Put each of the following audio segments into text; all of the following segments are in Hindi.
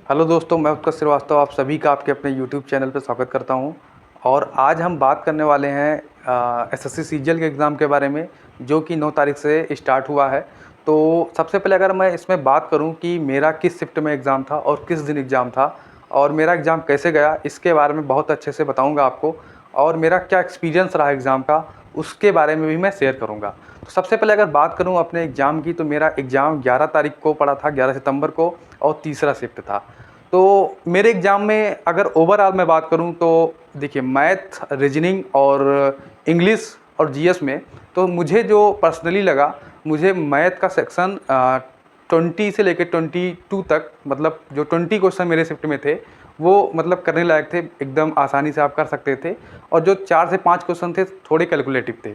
हेलो दोस्तों, मैं उत्कर्ष श्रीवास्तव आप सभी का आपके अपने यूट्यूब चैनल पर स्वागत करता हूं। और आज हम बात करने वाले हैं एसएससी सीजीएल के एग्ज़ाम के बारे में, जो कि 9 तारीख से स्टार्ट हुआ है। तो सबसे पहले अगर मैं इसमें बात करूं कि मेरा किस शिफ्ट में एग्ज़ाम था और किस दिन एग्ज़ाम था और मेरा एग्ज़ाम कैसे गया, इसके बारे में बहुत अच्छे से बताऊँगा आपको। और मेरा क्या एक्सपीरियंस रहा एग्ज़ाम का, उसके बारे में भी मैं शेयर करूँगा। तो सबसे पहले अगर बात करूँ अपने एग्ज़ाम की, तो मेरा एग्ज़ाम 11 तारीख को पड़ा था, 11 सितंबर को, और तीसरा शिफ्ट था। तो मेरे एग्ज़ाम में अगर ओवरऑल मैं बात करूं तो देखिए, मैथ, रीजनिंग और इंग्लिश और जीएस में तो मुझे जो पर्सनली लगा, मुझे मैथ का सेक्शन 20 से लेकर 22 तक, मतलब जो 20 क्वेश्चन मेरे शिफ्ट में थे वो मतलब करने लायक थे, एकदम आसानी से आप कर सकते थे। और जो 4 से 5 क्वेश्चन थे थोड़े कैलकुलेटिव थे।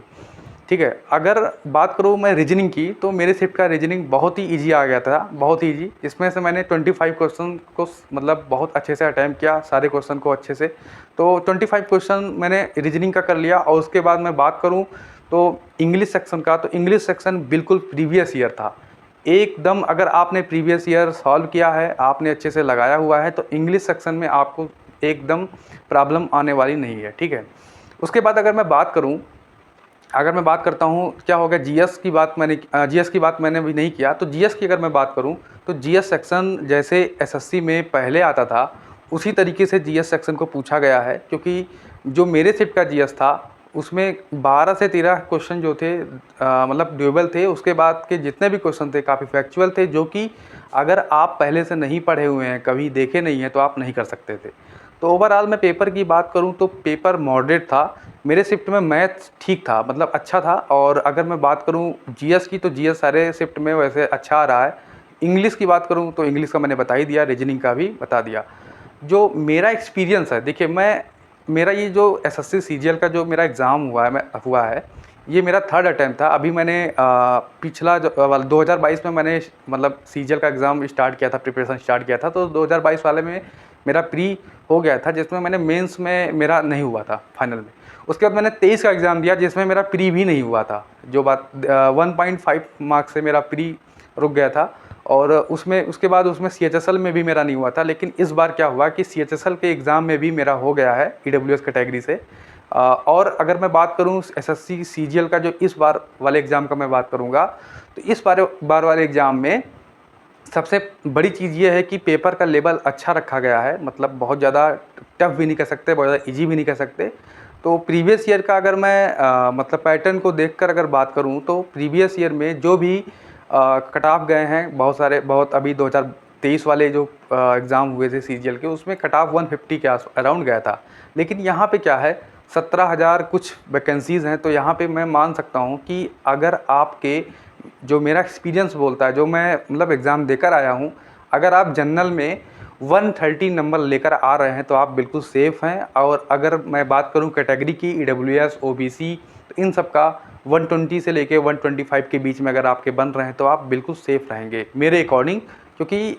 ठीक है, अगर बात करूँ मैं रीजनिंग की, तो मेरे शिफ्ट का रीजनिंग बहुत ही इजी आ गया था, बहुत ही इजी। इसमें से मैंने 25 क्वेश्चन को मतलब बहुत अच्छे से अटैम्प्ट किया, सारे क्वेश्चन को अच्छे से। तो 25 क्वेश्चन मैंने रीजनिंग का कर लिया। और उसके बाद मैं बात करूँ तो इंग्लिश सेक्शन का, तो इंग्लिश सेक्शन बिल्कुल प्रीवियस ईयर था एकदम। अगर आपने प्रीवियस ईयर सॉल्व किया है, आपने अच्छे से लगाया हुआ है, तो इंग्लिश सेक्शन में आपको एकदम प्रॉब्लम आने वाली नहीं है। ठीक है, उसके बाद अगर मैं बात करता हूँ क्या हो गया, जीएस की बात मैंने भी नहीं किया। तो जीएस की अगर मैं बात करूँ तो जीएस सेक्शन जैसे एसएससी में पहले आता था, उसी तरीके से जीएस सेक्शन को पूछा गया है। क्योंकि जो मेरे शिफ्ट का जीएस था उसमें 12 से 13 क्वेश्चन जो थे मतलब ड्यूएबल थे। उसके बाद के जितने भी क्वेश्चन थे काफ़ी फैक्चुअल थे, जो कि अगर आप पहले से नहीं पढ़े हुए हैं, कभी देखे नहीं हैं, तो आप नहीं कर सकते थे। तो ओवरऑल मैं पेपर की बात करूं तो पेपर मॉडरेट था। मेरे शिफ्ट में मैथ्स ठीक था, मतलब अच्छा था। और अगर मैं बात करूं जीएस की, तो जीएस सारे शिफ्ट में वैसे अच्छा आ रहा है। इंग्लिश की बात करूं तो इंग्लिश का मैंने बता ही दिया, रीजनिंग का भी बता दिया। जो मेरा एक्सपीरियंस है, देखिए, मेरा ये जो एसएससी सीजीएल का जो मेरा एग्ज़ाम हुआ है, ये मेरा थर्ड अटैम्प्ट था। अभी मैंने पिछला जो 2022 में मैंने मतलब सीजीएल का एग्ज़ाम स्टार्ट किया था, प्रिपरेशन स्टार्ट किया था। तो 2022 वाले में मेरा प्री हो गया था, जिसमें मैंने मेंस में मेरा नहीं हुआ था फाइनल में। उसके बाद मैंने 23 का एग्ज़ाम दिया, जिसमें मेरा प्री भी नहीं हुआ था। जो बात 1.5 मार्क्स से मेरा प्री रुक गया था। और उसके बाद उसमें सीएचएसएल में भी मेरा नहीं हुआ था। लेकिन इस बार क्या हुआ कि सीएचएसएल के एग्ज़ाम में भी मेरा हो गया है ईडब्ल्यूएस कैटेगरी से। और अगर मैं बात करूं एसएससी सीजीएल का जो इस बार वाले एग्ज़ाम का मैं बात करूंगा, तो इस बार वाले एग्ज़ाम में सबसे बड़ी चीज़ ये है कि पेपर का लेवल अच्छा रखा गया है। मतलब बहुत ज़्यादा टफ भी नहीं कह सकते, बहुत ज़्यादा इजी भी नहीं कह सकते। तो प्रीवियस ईयर का अगर मैं मतलब पैटर्न को देखकर अगर बात करूं, तो प्रीवियस ईयर में जो भी कट ऑफ गए हैं बहुत अभी 2023 वाले जो एग्ज़ाम हुए थे सीजीएल के, उसमें कट ऑफ 150 के अराउंड गया था। लेकिन यहाँ पे क्या है, 17,000 कुछ वैकेंसीज़ हैं। तो यहाँ पे मैं मान सकता हूँ कि अगर आपके, जो मेरा एक्सपीरियंस बोलता है, जो मैं मतलब एग्ज़ाम देकर आया हूँ, अगर आप जनरल में 130 नंबर लेकर आ रहे हैं तो आप बिल्कुल सेफ़ हैं। और अगर मैं बात करूं कैटेगरी की, ईडब्ल्यूएस, ओबीसी, तो इन सब का 120 से लेके 125 के बीच में अगर आपके बन रहे हैं तो आप बिल्कुल सेफ़ रहेंगे मेरे अकॉर्डिंग। क्योंकि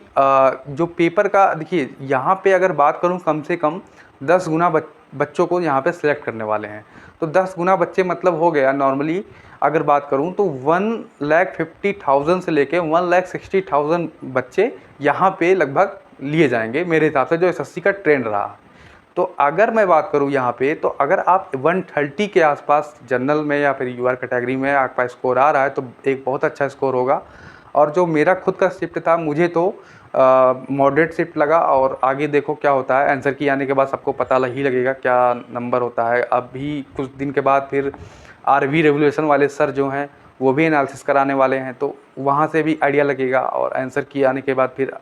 जो पेपर का देखिए, यहाँ पे अगर बात करूँ, कम से कम 10 गुना बच्चों को यहाँ पे सिलेक्ट करने वाले हैं। तो 10 गुना बच्चे मतलब हो गया, नॉर्मली अगर बात करूं तो 1,50,000 से लेके 1,60,000 बच्चे यहाँ पे लगभग लिए जाएंगे मेरे हिसाब से, जो एसएससी का ट्रेंड रहा। तो अगर मैं बात करूं यहाँ पे, तो अगर आप 130 के आसपास जनरल में या फिर यूआर कैटेगरी में आपका स्कोर आ रहा है, तो एक बहुत अच्छा स्कोर होगा। और जो मेरा खुद का शिफ्ट था, मुझे तो मॉडरेट शिफ्ट लगा। और आगे देखो क्या होता है, आंसर की आने के बाद सबको पता ही लगेगा क्या नंबर होता है। अभी कुछ दिन के बाद फिर आरवी रेवोल्यूशन वाले सर जो हैं, वो भी एनालिसिस कराने वाले हैं। तो वहाँ से भी आइडिया लगेगा। और आंसर की आने के बाद फिर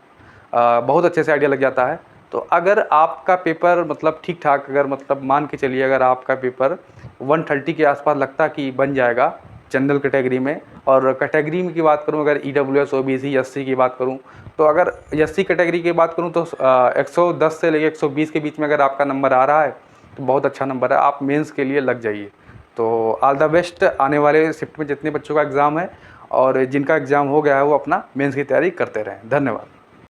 बहुत अच्छे से आइडिया लग जाता है। तो अगर आपका पेपर मतलब ठीक ठाक, अगर मतलब मान के चलिए, अगर आपका पेपर 130 के आसपास लगता कि बन जाएगा जनरल कैटेगरी में, और कैटेगरी में की बात करूं, अगर ईडब्ल्यूएस, ओबीसी, एससी की बात करूं, तो अगर एससी कैटेगरी की बात करूं तो 110 से लेकर 120 के बीच में अगर आपका नंबर आ रहा है तो बहुत अच्छा नंबर है, आप मेंस के लिए लग जाइए। तो ऑल द बेस्ट आने वाले शिफ्ट में जितने बच्चों का एग्ज़ाम है और जिनका एग्ज़ाम हो गया है, वो अपना मेंस की तैयारी करते रहें। धन्यवाद।